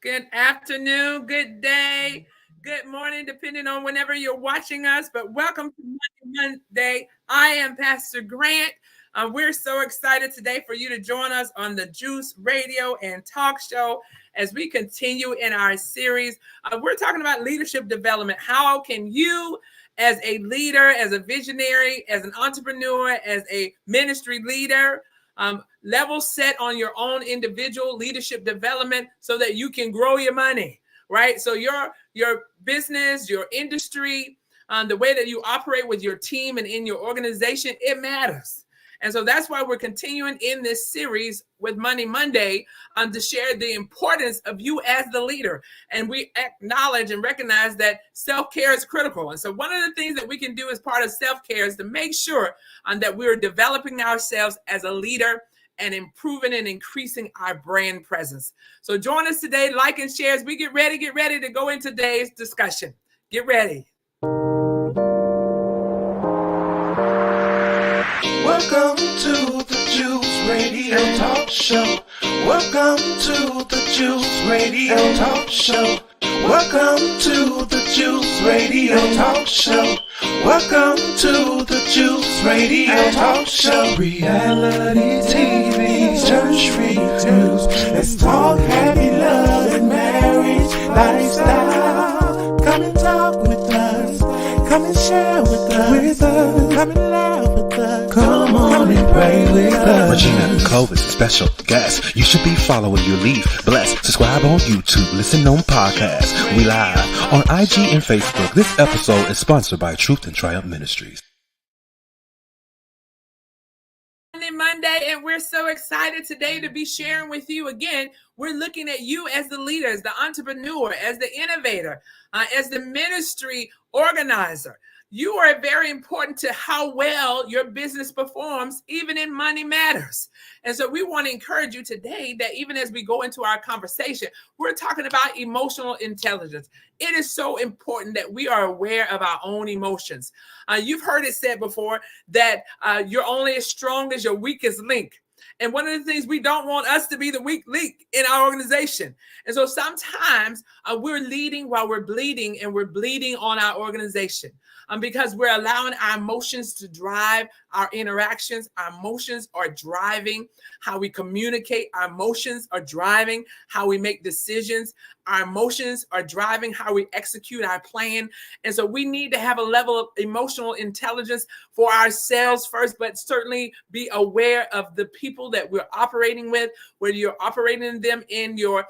Good afternoon, good day, good morning, depending on whenever you're watching us. But welcome to Monday. I am Pastor Grant. We're so excited today for you to join us on the Juice Radio and Talk Show as we continue in our series. We're talking about leadership development. How can you, as a leader, as a visionary, as an entrepreneur, as a ministry leader, level set on your own individual leadership development so that you can grow your money, right? So your business, your industry, the way that you operate with your team and in your organization, it matters. And so that's why we're continuing in this series with Money Monday to share the importance of you as the leader. And we acknowledge and recognize that self-care is critical. And so one of the things that we can do as part of self-care is to make sure that we're developing ourselves as a leader and improving and increasing our brand presence. So join us today, like and share as we get ready to go into today's discussion. Get ready. Welcome to the Juice Radio Talk Show. Welcome to the Juice Radio Talk Show. Welcome to the Juice Radio Talk Show. Welcome to the Juice Radio Talk Show. Reality TV, church reviews. Let's talk happy love and marriage lifestyle. Come and talk with us. Come and share with us. Come and laugh with us. Come on and pray with us. Regina Clovis, special guest. You should be following your lead. Bless. Subscribe on YouTube. Listen on podcasts. We live on IG and Facebook. This episode is sponsored by Truth and Triumph Ministries. Monday, and we're so excited today to be sharing with you again. We're looking at you as the leader, as the entrepreneur, as the innovator, as the ministry organizer. You are very important to how well your business performs, even in Money Matters. And so we want to encourage you today that even as we go into our conversation, we're talking about emotional intelligence. It is so important that we are aware of our own emotions. You've heard it said before that you're only as strong as your weakest link. And one of the things we don't want us to be the weak link in our organization. And so sometimes we're leading while we're bleeding, and we're bleeding on our organization because we're allowing our emotions to drive our interactions. Our emotions are driving how we communicate. Our emotions are driving how we make decisions. Our emotions are driving how we execute our plan. And so we need to have a level of emotional intelligence for ourselves first, but certainly be aware of the people that we're operating with, whether you're operating them in your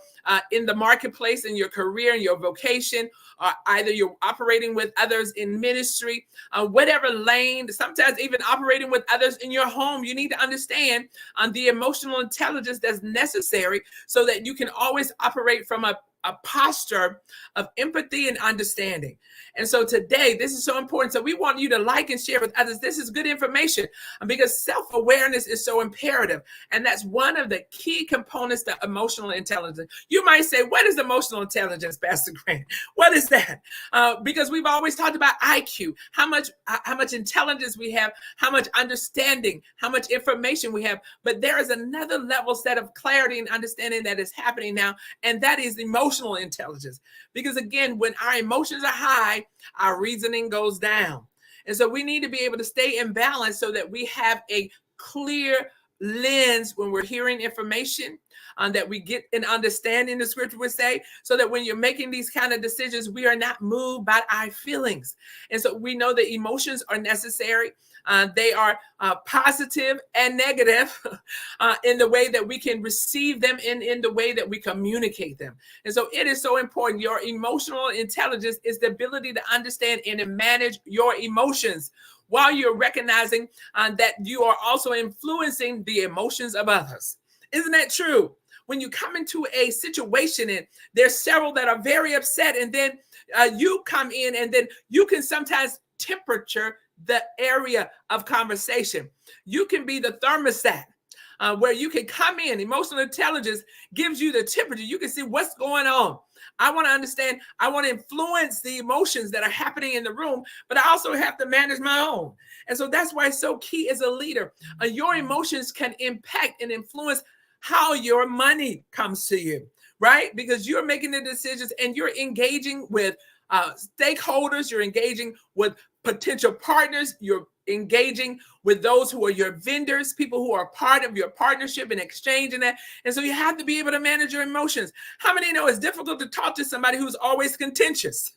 in the marketplace, in your career, in your vocation, or either you're operating with others in ministry, whatever lane, sometimes even operating with others in your home. You need to understand the emotional intelligence that's necessary so that you can always operate from a posture of empathy and understanding. And so today, this is so important. So we want you to like and share with others. This is good information because self-awareness is so imperative. And that's one of the key components to emotional intelligence. You might say, what is emotional intelligence, Pastor Grant? What is that? Because we've always talked about IQ, how much intelligence we have, how much understanding, how much information we have. But there is another level set of clarity and understanding that is happening now, and that is emotional intelligence. Because again, when our emotions are high, our reasoning goes down. And so we need to be able to stay in balance so that we have a clear lens when we're hearing information, that we get an understanding, the scripture would say, so that when you're making these kind of decisions, we are not moved by our feelings. And so we know that emotions are necessary. They are positive and negative in the way that we can receive them and in the way that we communicate them. And so it is so important. Your emotional intelligence is the ability to understand and to manage your emotions while you're recognizing that you are also influencing the emotions of others. Isn't that true? When you come into a situation and there's several that are very upset, and then you come in, and then you can sometimes temperature the area of conversation. You can be the thermostat where you can come in. Emotional intelligence gives you the temperature. You can see what's going on. I want to understand. I want to influence the emotions that are happening in the room, but I also have to manage my own. And so that's why it's so key as a leader. Your emotions can impact and influence how your money comes to you, right? Because you're making the decisions and you're engaging with stakeholders, you're engaging with potential partners, you're engaging with those who are your vendors, people who are part of your partnership and exchanging that. And so you have to be able to manage your emotions. How many know it's difficult to talk to somebody who's always contentious,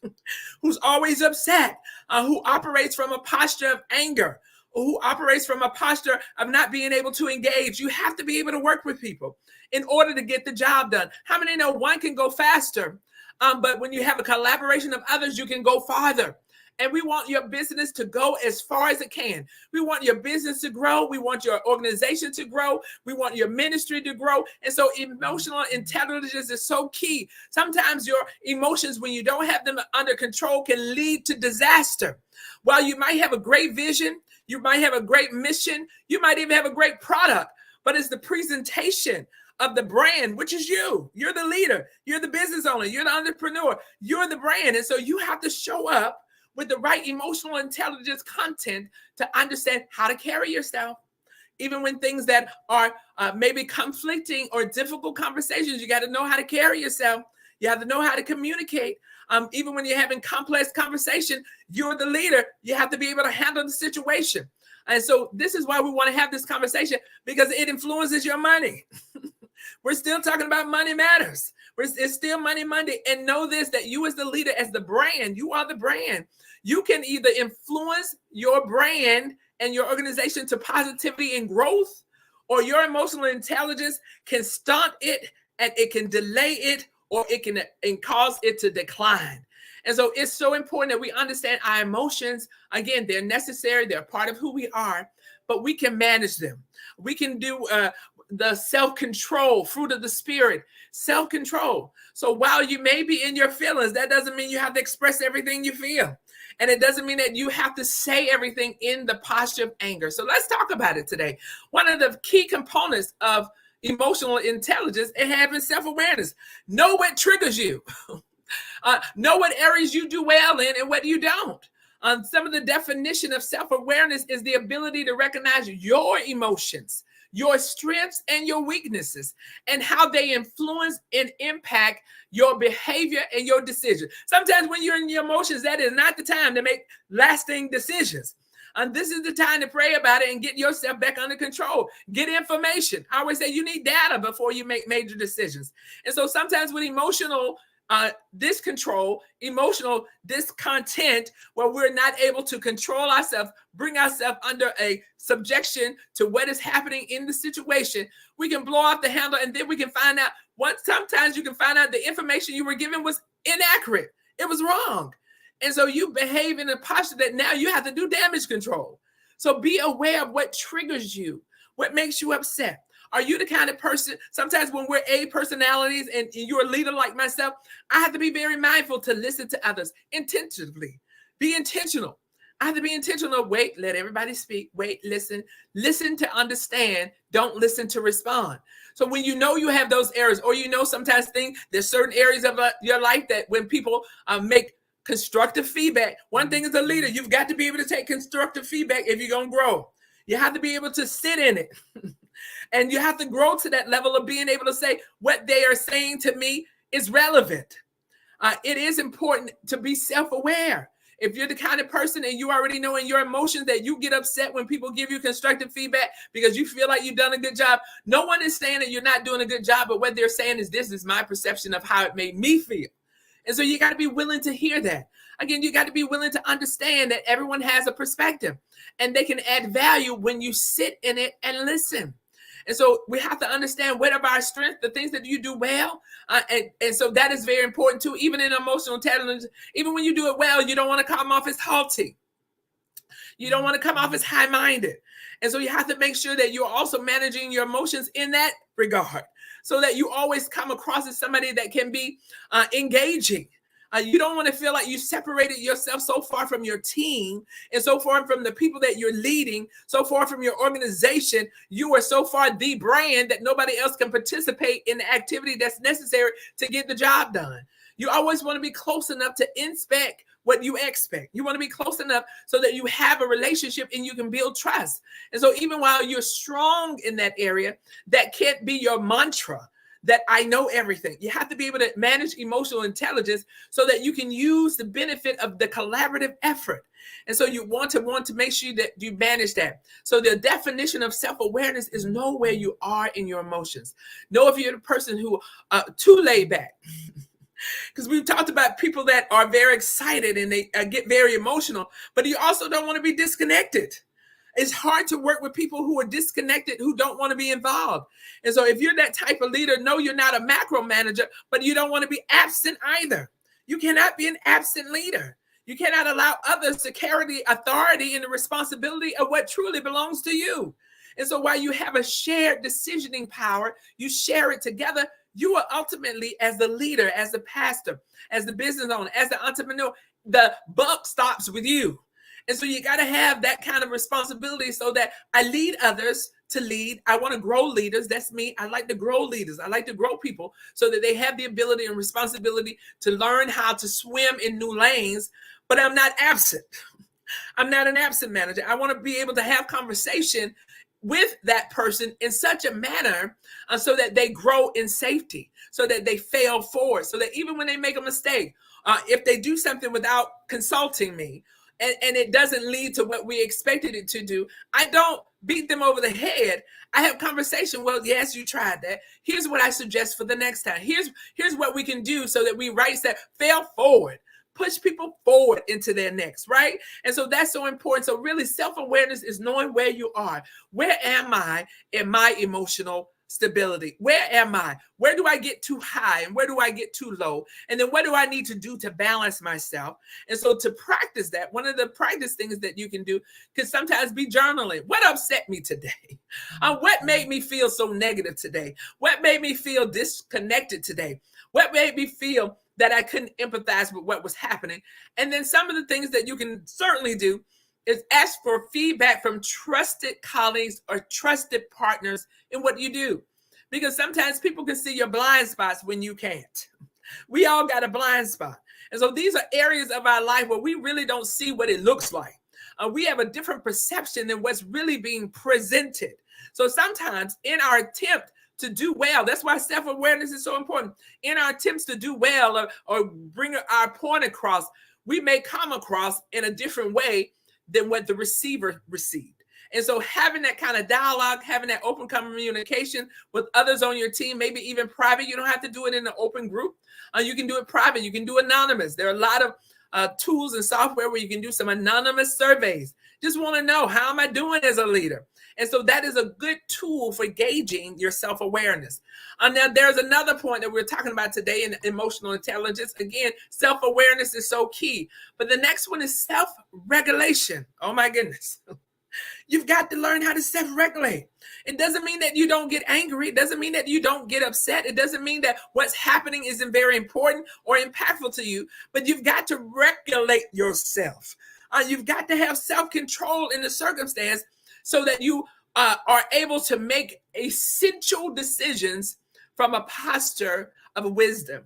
who's always upset, who operates from a posture of anger, or who operates from a posture of not being able to engage? You have to be able to work with people in order to get the job done. How many know one can go faster, but when you have a collaboration of others, you can go farther? And we want your business to go as far as it can. We want your business to grow. We want your organization to grow. We want your ministry to grow. And so emotional intelligence is so key. Sometimes your emotions, when you don't have them under control, can lead to disaster. While you might have a great vision, you might have a great mission, you might even have a great product, but it's the presentation of the brand, which is you. You're the leader. You're the business owner. You're the entrepreneur. You're the brand. And so you have to show up with the right emotional intelligence content to understand how to carry yourself. Even when things that are maybe conflicting or difficult conversations, you got to know how to carry yourself. You have to know how to communicate. Even when you're having complex conversation, you're the leader. You have to be able to handle the situation. And so this is why we want to have this conversation, because it influences your money. We're still talking about money matters. It's still Money Monday. And know this, that you as the leader, as the brand, you are the brand. You can either influence your brand and your organization to positivity and growth, or your emotional intelligence can stunt it and it can delay it, or it can cause it to decline. And so it's so important that we understand our emotions. Again, they're necessary. They're part of who we are, but we can manage them. We can do the self-control, fruit of the spirit, self-control. So while you may be in your feelings, that doesn't mean you have to express everything you feel. And it doesn't mean that you have to say everything in the posture of anger. So let's talk about it today. One of the key components of emotional intelligence is having self-awareness. Know what triggers you. Know what areas you do well in and what you don't. Some of the definition of self-awareness is the ability to recognize your emotions, your strengths and your weaknesses, and how they influence and impact your behavior and your decisions. Sometimes when you're in your emotions, that is not the time to make lasting decisions. And this is the time to pray about it and get yourself back under control. Get information. I always say you need data before you make major decisions. And so sometimes with emotional discontrol, emotional discontent, where we're not able to control ourselves, bring ourselves under a subjection to what is happening in the situation, we can blow off the handle, and then we can find out sometimes you can find out the information you were given was inaccurate. It was wrong. And so you behave in a posture that now you have to do damage control. So be aware of what triggers you, what makes you upset. Are you the kind of person, sometimes when we're A personalities and you're a leader like myself, I have to be very mindful to listen to others intentionally. Be intentional. I have to be intentional. Wait, let everybody speak. Wait, listen to understand. Don't listen to respond. So when you know you have those areas, or you know sometimes there's certain areas of your life that when people make constructive feedback, one thing as a leader, you've got to be able to take constructive feedback if you're going to grow. You have to be able to sit in it. And you have to grow to that level of being able to say what they are saying to me is relevant. It is important to be self-aware. If you're the kind of person and you already know in your emotions that you get upset when people give you constructive feedback because you feel like you've done a good job, no one is saying that you're not doing a good job, but what they're saying is, this is my perception of how it made me feel. And so you got to be willing to hear that. Again, you got to be willing to understand that everyone has a perspective and they can add value when you sit in it and listen. And so we have to understand what are our strengths, the things that you do well. And so that is very important too, even in emotional intelligence. Even when you do it well, you don't want to come off as haughty. You don't want to come off as high-minded. And so you have to make sure that you're also managing your emotions in that regard, so that you always come across as somebody that can be engaging. You don't want to feel like you separated yourself so far from your team and so far from the people that you're leading, so far from your organization. You are so far the brand that nobody else can participate in the activity that's necessary to get the job done. You always want to be close enough to inspect what you expect. You want to be close enough so that you have a relationship and you can build trust. And so even while you're strong in that area, that can't be your mantra. that I know everything. You have to be able to manage emotional intelligence so that you can use the benefit of the collaborative effort. And so you want to make sure that you manage that. So the definition of self-awareness is know where you are in your emotions. Know if you're the person who too laid back. Because we've talked about people that are very excited and they get very emotional, but you also don't want to be disconnected. It's hard to work with people who are disconnected, who don't want to be involved. And so if you're that type of leader, no, you're not a macro manager, but you don't want to be absent either. You cannot be an absent leader. You cannot allow others to carry the authority and the responsibility of what truly belongs to you. And so while you have a shared decisioning power, you share it together, you are ultimately, as the leader, as the pastor, as the business owner, as the entrepreneur, the buck stops with you. And so you got to have that kind of responsibility so that I lead others to lead. I want to grow leaders. That's me. I like to grow leaders. I like to grow people so that they have the ability and responsibility to learn how to swim in new lanes, but I'm not absent. I'm not an absent manager. I want to be able to have conversation with that person in such a manner so that they grow in safety, so that they fail forward, so that even when they make a mistake, if they do something without consulting me, and it doesn't lead to what we expected it to do, I don't beat them over the head. I have conversation. Well, yes, you tried that. Here's what I suggest for the next time. Here's what we can do so that we right step, fail forward, push people forward into their next, right? And so that's so important. So really self-awareness is knowing where you are. Where am I in my emotional stability? Where am I? Where do I get too high and where do I get too low? And then what do I need to do to balance myself? And so to practice that, one of the practice things that you can do could sometimes be journaling. What upset me today? What made me feel so negative today? What made me feel disconnected today? What made me feel that I couldn't empathize with what was happening? And then some of the things that you can certainly do is ask for feedback from trusted colleagues or trusted partners in what you do. Because sometimes people can see your blind spots when you can't. We all got a blind spot. And so these are areas of our life where we really don't see what it looks like. We have a different perception than what's really being presented. So sometimes in our attempt to do well, that's why self-awareness is so important. In our attempts to do well or bring our point across, we may come across in a different way than what the receiver received. And so having that kind of dialogue, having that open communication with others on your team, maybe even private, you don't have to do it in an open group. You can do it private. You can do anonymous. There are a lot of tools and software where you can do some anonymous surveys. Just want to know, how am I doing as a leader? And so that is a good tool for gauging your self-awareness. Now, there's another point that we're talking about today in emotional intelligence. Again, self-awareness is so key. But the next one is self-regulation. Oh, my goodness. You've got to learn how to self-regulate. It doesn't mean that you don't get angry. It doesn't mean that you don't get upset. It doesn't mean that what's happening isn't very important or impactful to you. But you've got to regulate yourself. You've got to have self-control in the circumstance so that you are able to make essential decisions from a posture of wisdom.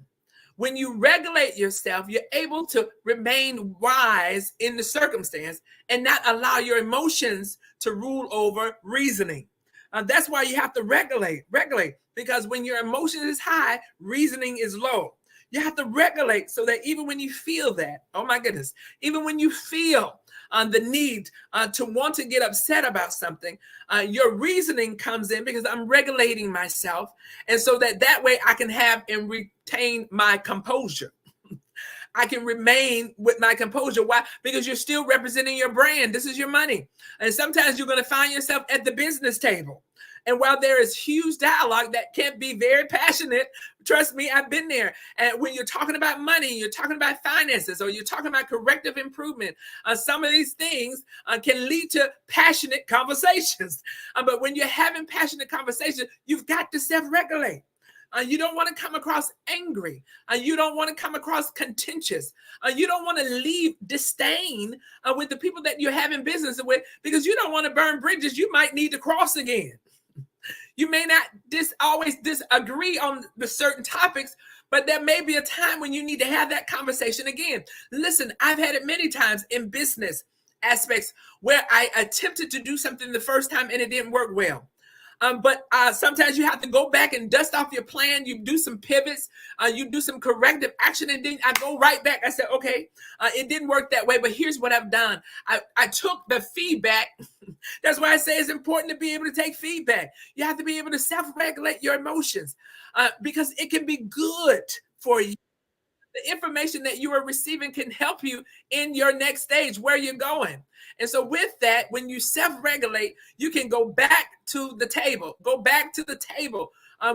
When you regulate yourself, you're able to remain wise in the circumstance and not allow your emotions to rule over reasoning. That's why you have to regulate, because when your emotion is high, reasoning is low. You have to regulate so that even when you feel that, oh my goodness, even when you feel the need to want to get upset about something, your reasoning comes in because I'm regulating myself. And so that way I can have and retain my composure. I can remain with my composure. Why? Because you're still representing your brand. This is your money. And sometimes you're going to find yourself at the business table. And while there is huge dialogue that can be very passionate, trust me, I've been there. And when you're talking about money, you're talking about finances, or you're talking about corrective improvement, some of these things can lead to passionate conversations. But when you're having passionate conversations, you've got to self-regulate. You don't want to come across angry. You don't want to come across contentious. You don't want to leave disdain with the people that you're having business with, because you don't want to burn bridges you might need to cross again. You may not always disagree on the certain topics, but there may be a time when you need to have that conversation again. Listen, I've had it many times in business aspects where I attempted to do something the first time and it didn't work well. But sometimes you have to go back and dust off your plan. You do some pivots, you do some corrective action, and then I go right back. I said, okay, it didn't work that way, but here's what I've done. I took the feedback. That's why I say it's important to be able to take feedback. You have to be able to self-regulate your emotions because it can be good for you. The information that you are receiving can help you in your next stage, where you're going. And so with that, when you self-regulate, you can go back to the table,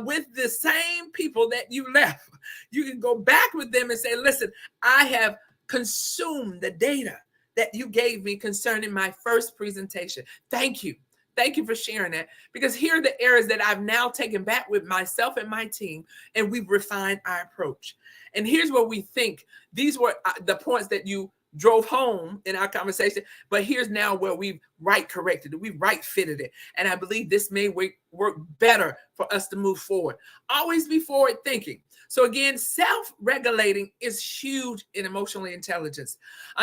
with the same people that you left. You can go back with them and say, listen, I have consumed the data that you gave me concerning my first presentation. Thank you. Thank you for sharing that, because here are the areas that I've now taken back with myself and my team, and we've refined our approach. And here's what we think. These were the points that you drove home in our conversation, but here's now where we've corrected it. We've fitted it. And I believe this may work better for us to move forward. Always be forward thinking. So again, self-regulating is huge in emotional intelligence.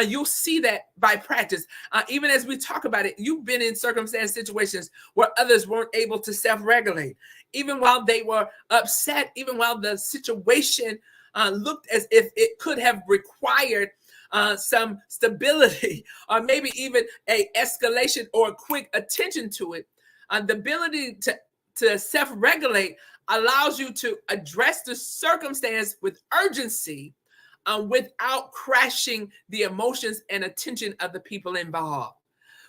You'll see that by practice. Even as we talk about it, you've been in situations where others weren't able to self-regulate. Even while they were upset, even while the situation looked as if it could have required some stability, or maybe even a escalation or a quick attention to it. The ability to self-regulate allows you to address the circumstance with urgency without crashing the emotions and attention of the people involved,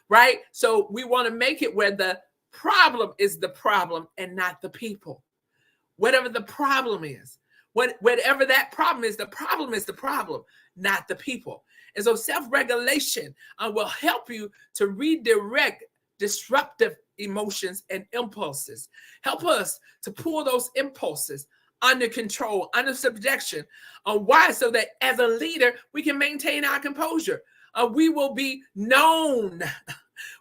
right? So we want to make it where the problem is the problem and not the people. Whatever the problem is, whatever that problem is the problem, not the people. And so self-regulation will help you to redirect disruptive emotions and impulses. Help us to pull those impulses under control, under subjection. Why? So that as a leader, we can maintain our composure. We will be known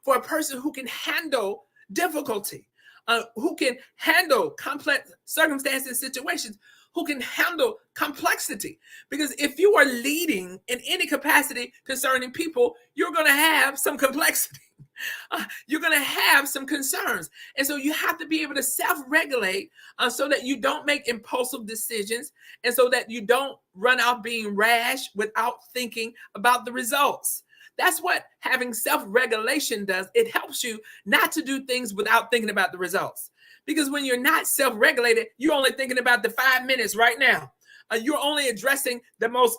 for a person who can handle difficulty, who can handle complex circumstances and situations, who can handle complexity. Because if you are leading in any capacity concerning people, you're going to have some complexity. You're going to have some concerns. And so you have to be able to self-regulate so that you don't make impulsive decisions, and so that you don't run out being rash without thinking about the results. That's what having self-regulation does. It helps you not to do things without thinking about the results. Because when you're not self-regulated, you're only thinking about the 5 minutes right now. You're only addressing the most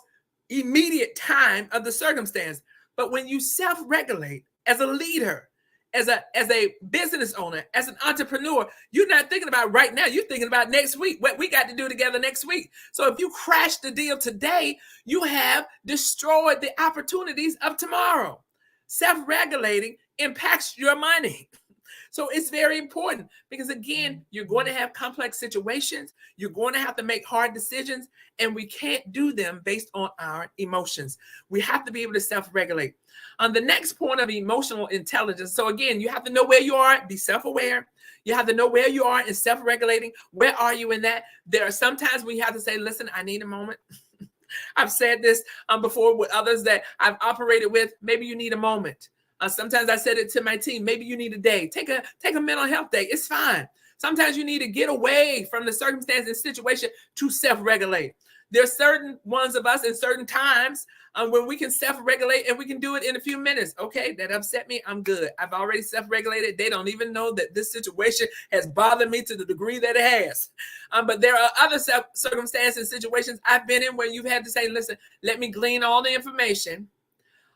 immediate time of the circumstance. But when you self-regulate as a leader, as a business owner, as an entrepreneur, you're not thinking about right now. You're thinking about next week, what we got to do together next week. So if you crash the deal today, you have destroyed the opportunities of tomorrow. Self-regulating impacts your money. So it's very important, because again, you're going to have complex situations. You're going to have to make hard decisions, and we can't do them based on our emotions. We have to be able to self-regulate. On the next point of emotional intelligence. So again, you have to know where you are, be self-aware. You have to know where you are in self-regulating. Where are you in that? There are some times when you have to say, listen, I need a moment. I've said this before with others that I've operated with. Maybe you need a moment. Sometimes I said it to my team. Maybe you need a day. Take a mental health day. It's fine. Sometimes you need to get away from the circumstance and situation to self-regulate. There's certain ones of us in certain times when we can self-regulate, and we can do it in a few minutes. Okay, that upset me. I'm good. I've already self-regulated. They don't even know that this situation has bothered me to the degree that it has. But there are other circumstances and situations I've been in where you've had to say, listen, let me glean all the information.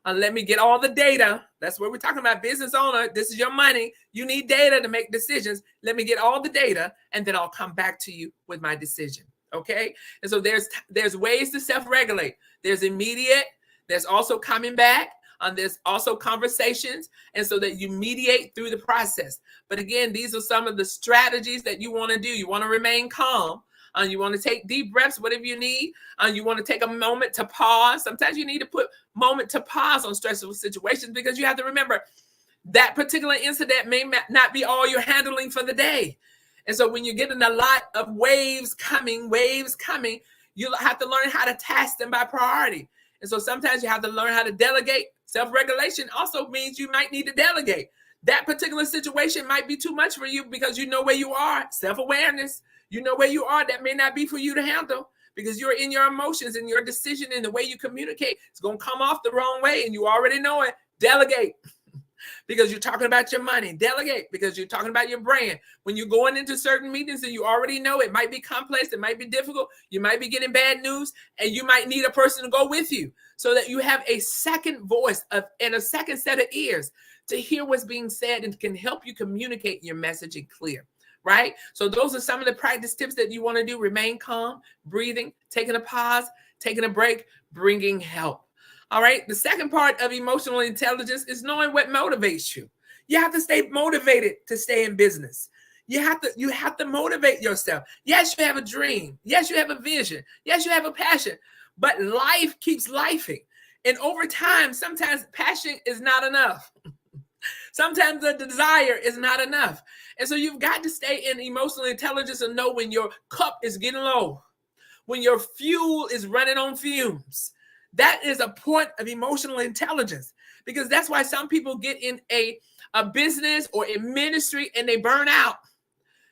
Let me get all the data. That's what we're talking about. Business owner, this is your money. You need data to make decisions. Let me get all the data, and then I'll come back to you with my decision. Okay. And so there's ways to self-regulate. There's immediate. There's also coming back. There's also conversations, and so that you mediate through the process. But again, these are some of the strategies that you want to do. You want to remain calm. You want to take deep breaths, whatever you need. You want to take a moment to pause. Sometimes you need to put moment to pause on stressful situations, because you have to remember that particular incident may not be all you're handling for the day. And so when you're getting a lot of waves coming, you have to learn how to task them by priority. And so sometimes you have to learn how to delegate. Self-regulation also means you might need to delegate. That particular situation might be too much for you because you know where you are. Self-awareness. You know where you are. That may not be for you to handle because you're in your emotions and your decision and the way you communicate. It's going to come off the wrong way and you already know it. Delegate. Because you're talking about your money. Delegate because you're talking about your brand. When you're going into certain meetings and you already know it might be complex, it might be difficult, you might be getting bad news, and you might need a person to go with you so that you have a second voice and a second set of ears to hear what's being said and can help you communicate your messaging clear, right? So those are some of the practice tips that you want to do. Remain calm, breathing, taking a pause, taking a break, bringing help. All right. The second part of emotional intelligence is knowing what motivates you. You have to stay motivated to stay in business. You have to motivate yourself. Yes, you have a dream. Yes, you have a vision. Yes, you have a passion, but life keeps lifing. And over time, sometimes passion is not enough. Sometimes the desire is not enough. And so you've got to stay in emotional intelligence and know when your cup is getting low, when your fuel is running on fumes. That is a point of emotional intelligence, because that's why some people get in a business or a ministry and they burn out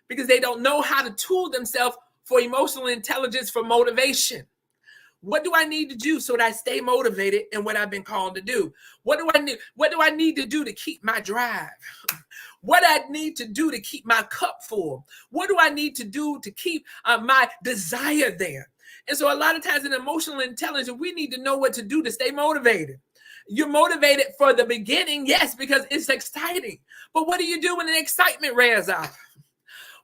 because they don't know how to tool themselves for emotional intelligence, for motivation. What do I need to do so that I stay motivated in what I've been called to do? What do I need to do to keep my drive? What I need to do to keep my cup full? What do I need to do to keep my desire there? And so a lot of times in emotional intelligence, we need to know what to do to stay motivated. You're motivated for the beginning, yes, because it's exciting. But what do you do when the excitement wears off?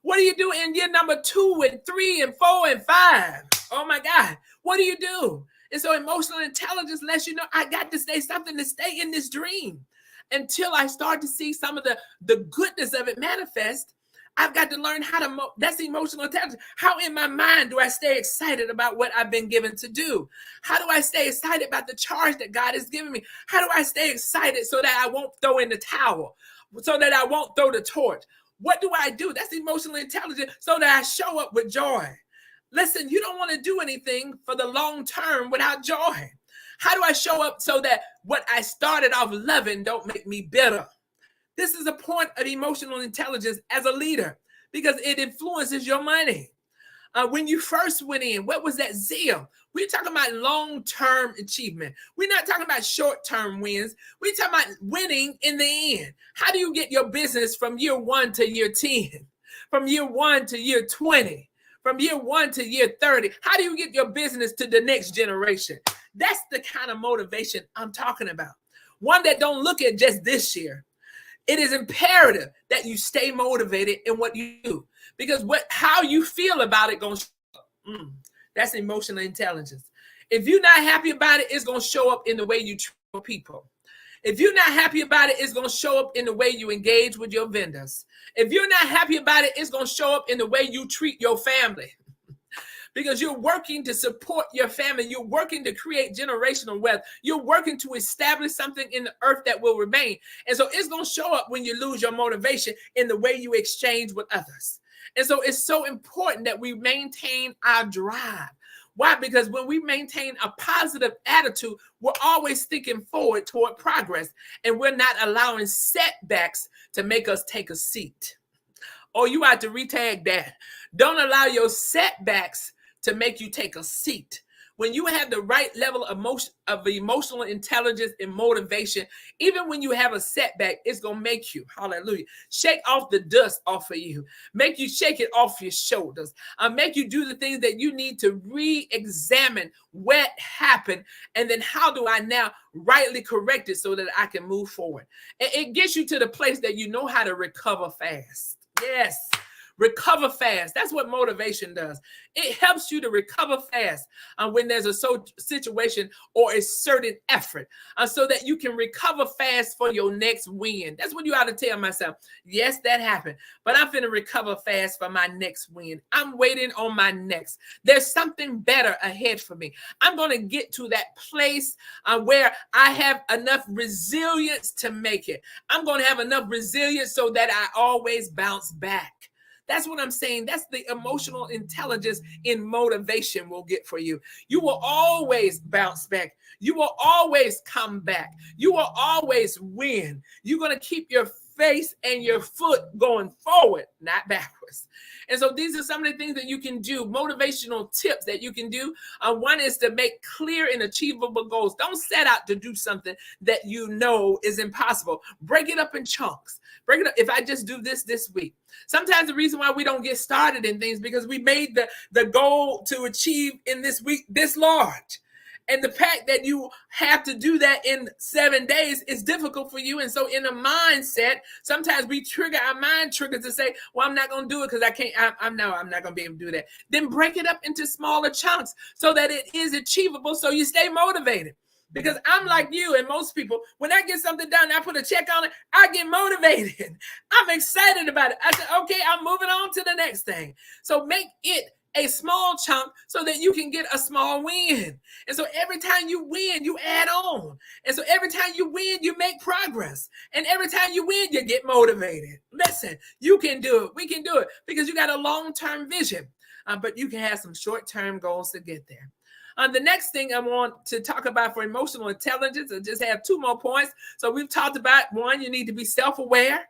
What do you do in year number 2 and 3 and 4 and 5? Oh my God, what do you do? And so emotional intelligence lets you know I got to stay something to stay in this dream until I start to see some of the goodness of it manifest. I've got to learn how to, that's emotional intelligence. How in my mind do I stay excited about what I've been given to do? How do I stay excited about the charge that God has given me? How do I stay excited so that I won't throw in the towel, so that I won't throw the torch? What do I do? That's emotional intelligence, so that I show up with joy. Listen, you don't want to do anything for the long term without joy. How do I show up so that what I started off loving don't make me bitter? This is a point of emotional intelligence as a leader because it influences your money. When you first went in, what was that zeal? We're talking about long-term achievement. We're not talking about short-term wins. We're talking about winning in the end. How do you get your business from year 1 to year 10, from year 1 to year 20, from year 1 to year 30? How do you get your business to the next generation? That's the kind of motivation I'm talking about. One that don't look at just this year. It is imperative that you stay motivated in what you do, because how you feel about it going to show up. That's emotional intelligence. If you're not happy about it, it's going to show up in the way you treat people. If you're not happy about it, it's going to show up in the way you engage with your vendors. If you're not happy about it, it's going to show up in the way you treat your family. Because you're working to support your family. You're working to create generational wealth. You're working to establish something in the earth that will remain. And so it's going to show up when you lose your motivation in the way you exchange with others. And so it's so important that we maintain our drive. Why? Because when we maintain a positive attitude, we're always thinking forward toward progress, and we're not allowing setbacks to make us take a seat. Oh, you have to retag that. Don't allow your setbacks to make you take a seat. When you have the right level of emotional intelligence and motivation, even when you have a setback, it's going to make you, hallelujah, shake off the dust off of you, make you shake it off your shoulders, make you do the things that you need to re-examine what happened, and then how do I now rightly correct it so that I can move forward. And it gets you to the place that you know how to recover fast. Yes. Recover fast. That's what motivation does. It helps you to recover fast when there's a situation or a certain effort so that you can recover fast for your next win. That's what you ought to tell myself. Yes, that happened, but I'm finna recover fast for my next win. I'm waiting on my next. There's something better ahead for me. I'm going to get to that place where I have enough resilience to make it. I'm going to have enough resilience so that I always bounce back. That's what I'm saying. That's the emotional intelligence in motivation will get for you. You will always bounce back. You will always come back. You will always win. You're going to keep your face and your foot going forward, not backwards. And so these are some of the things that you can do, motivational tips that you can do. One is to make clear and achievable goals. Don't set out to do something that you know is impossible. Break it up in chunks. Break it up. If I just do this week. Sometimes the reason why we don't get started in things because we made the goal to achieve in this week this large. And the fact that you have to do that in 7 days is difficult for you. And so in a mindset, sometimes we trigger our mind triggers to say, well, I'm not going to do it because I can't, I'm not going to be able to do that. Then break it up into smaller chunks so that it is achievable. So you stay motivated. Because I'm like you and most people, when I get something done, I put a check on it, I get motivated. I'm excited about it. I said, okay, I'm moving on to the next thing. So make it a small chunk so that you can get a small win. And so every time you win, you add on. And so every time you win, you make progress. And every time you win, you get motivated. Listen, you can do it. We can do it because you got a long-term vision, but you can have some short-term goals to get there. The next thing I want to talk about for emotional intelligence, I just have 2 more points. So we've talked about 1, you need to be self-aware.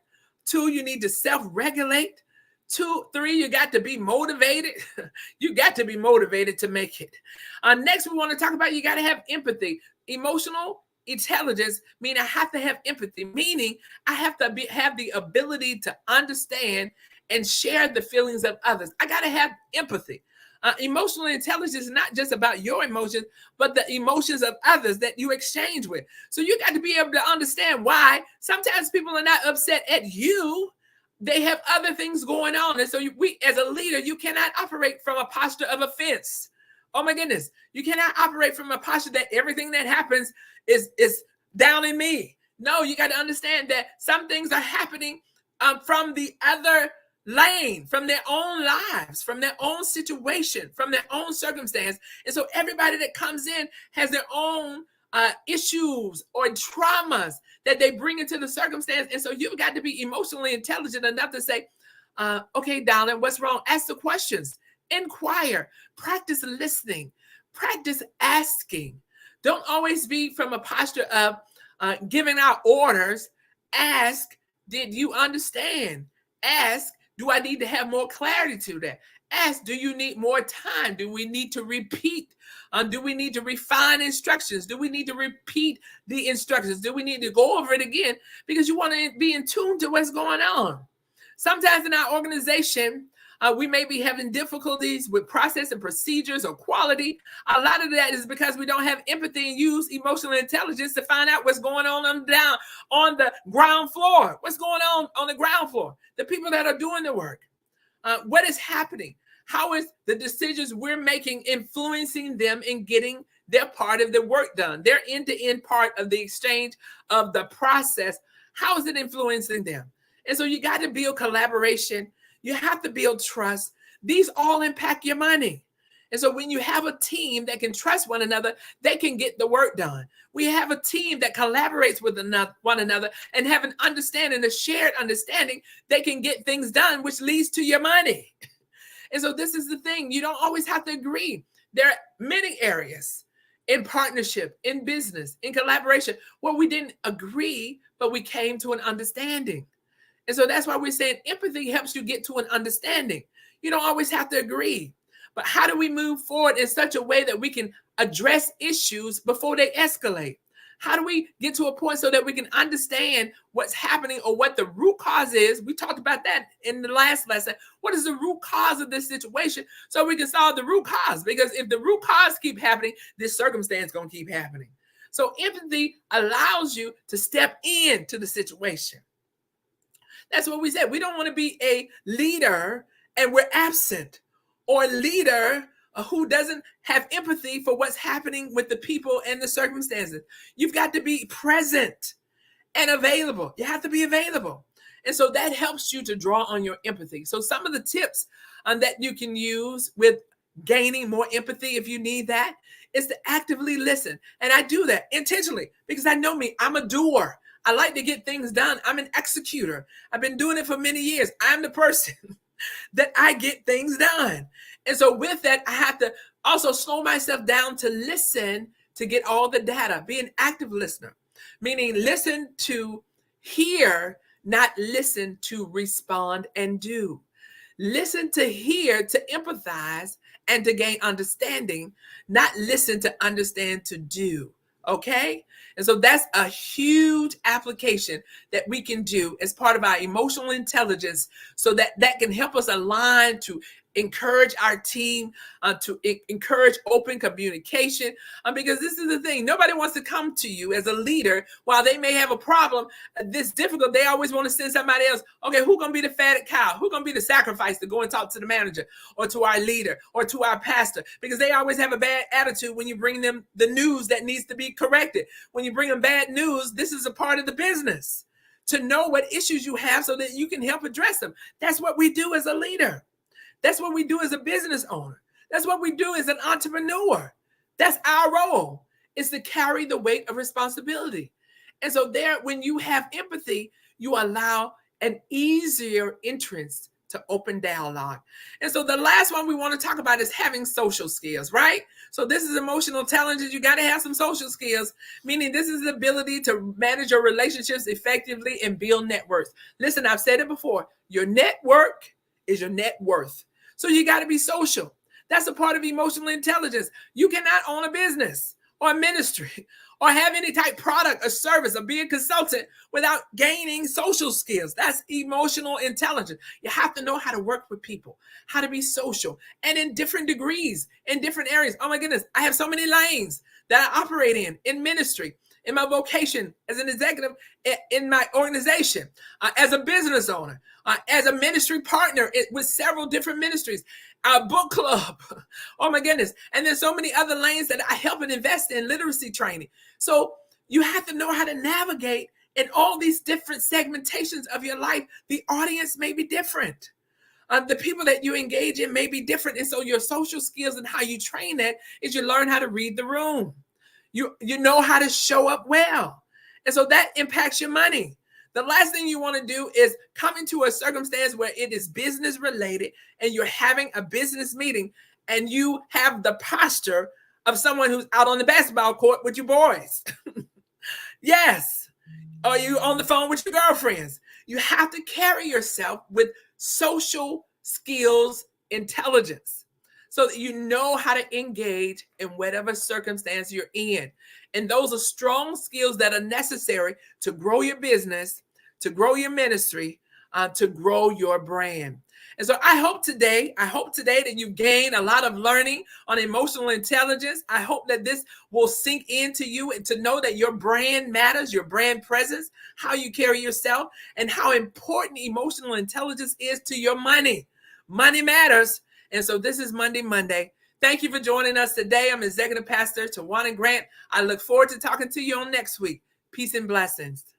2, you need to self-regulate. 2, 3, you got to be motivated. You got to be motivated to make it. Next, we want to talk about you got to have empathy. Emotional intelligence means I have to have empathy, meaning I have to have the ability to understand and share the feelings of others. I got to have empathy. Emotional intelligence is not just about your emotions, but the emotions of others that you exchange with. So you got to be able to understand why sometimes people are not upset at you. They have other things going on. And so we, as a leader, you cannot operate from a posture of offense. Oh my goodness. You cannot operate from a posture that everything that happens is down in me. No, you got to understand that some things are happening from the other lane, from their own lives, from their own situation, from their own circumstance. And so everybody that comes in has their own issues or traumas that they bring into the circumstance. And so you've got to be emotionally intelligent enough to say, okay, darling, what's wrong? Ask the questions, inquire, practice listening, practice asking. Don't always be from a posture of giving out orders. Ask, did you understand? Ask, do I need to have more clarity to that? Ask, do you need more time? Do we need to repeat? Do we need to refine instructions? Do we need to repeat the instructions? Do we need to go over it again? Because you want to be in tune to what's going on. Sometimes in our organization, we may be having difficulties with process and procedures or quality. A lot of that is because we don't have empathy and use emotional intelligence to find out what's going on down on the ground floor. What's going on the ground floor? The people that are doing the work. What is happening? How is the decisions we're making influencing them in getting their part of the work done? Their end-to-end part of the exchange of the process. How is it influencing them? And so you got to build collaboration. You have to build trust. These all impact your money. And so when you have a team that can trust one another, they can get the work done. We have a team that collaborates with one another and have an understanding, a shared understanding, they can get things done, which leads to your money. And so this is the thing. You don't always have to agree. There are many areas in partnership, in business, in collaboration, where we didn't agree, but we came to an understanding. And so that's why we're saying empathy helps you get to an understanding. You don't always have to agree. But how do we move forward in such a way that we can address issues before they escalate? How do we get to a point so that we can understand what's happening or what the root cause is? We talked about that in the last lesson. What is the root cause of this situation so we can solve the root cause? Because if the root cause keep happening, this circumstance is going to keep happening. So empathy allows you to step into the situation. That's what we said. We don't want to be a leader and we're absent, or a leader who doesn't have empathy for what's happening with the people and the circumstances. You've got to be present and available. You have to be available. And so that helps you to draw on your empathy. So some of the tips that you can use with gaining more empathy, if you need that, is to actively listen. And I do that intentionally because I know me, I'm a doer. I like to get things done. I'm an executor. I've been doing it for many years. I'm the person that I get things done. And so with that, I have to also slow myself down to listen to get all the data, be an active listener, meaning listen to hear not listen to respond and do. Listen to hear, to empathize, and to gain understanding, not listen to understand to do. Okay? And so that's a huge application that we can do as part of our emotional intelligence, so that can help us align to encourage our team, to encourage open communication, because this is the thing. Nobody wants to come to you as a leader while they may have a problem this difficult. They always want to send somebody else. Okay, who's going to be the fatted cow? Who's going to be the sacrifice to go and talk to the manager or to our leader or to our pastor? Because they always have a bad attitude when you bring them the news that needs to be corrected. When you bring them bad news, this is a part of the business, to know what issues you have so that you can help address them. That's what we do as a leader. That's what we do as a business owner. That's what we do as an entrepreneur. That's our role, is to carry the weight of responsibility. And so there, when you have empathy, you allow an easier entrance to open dialogue. And so the last one we want to talk about is having social skills, right? So this is emotional intelligence. You got to have some social skills, meaning this is the ability to manage your relationships effectively and build networks. Listen, I've said it before. Your network is your net worth. So you got to be social. That's a part of emotional intelligence. You cannot own a business or a ministry or have any type of product or service or be a consultant without gaining social skills. That's emotional intelligence. You have to know how to work with people, how to be social, and in different degrees, in different areas. Oh my goodness, I have so many lanes that I operate in ministry, in my vocation, as an executive, in my organization, as a business owner, as a ministry partner with several different ministries, a book club. Oh my goodness. And there's so many other lanes that I help and invest in, literacy training. So you have to know how to navigate in all these different segmentations of your life. The audience may be different. The people that you engage in may be different. And so your social skills and how you train that is you learn how to read the room. You know how to show up well. And so that impacts your money. The last thing you want to do is come into a circumstance where it is business related and you're having a business meeting and you have the posture of someone who's out on the basketball court with your boys. Yes. Or you on the phone with your girlfriends. You have to carry yourself with social skills intelligence, so that you know how to engage in whatever circumstance you're in. And those are strong skills that are necessary to grow your business, to grow your ministry, to grow your brand. And so I hope today that you gain a lot of learning on emotional intelligence. I hope that this will sink into you and to know that your brand matters, your brand presence, how you carry yourself, and how important emotional intelligence is to your money. Money matters. And so this is Monday. Thank you for joining us today. I'm Executive Pastor Tawana Grant. I look forward to talking to you on next week. Peace and blessings.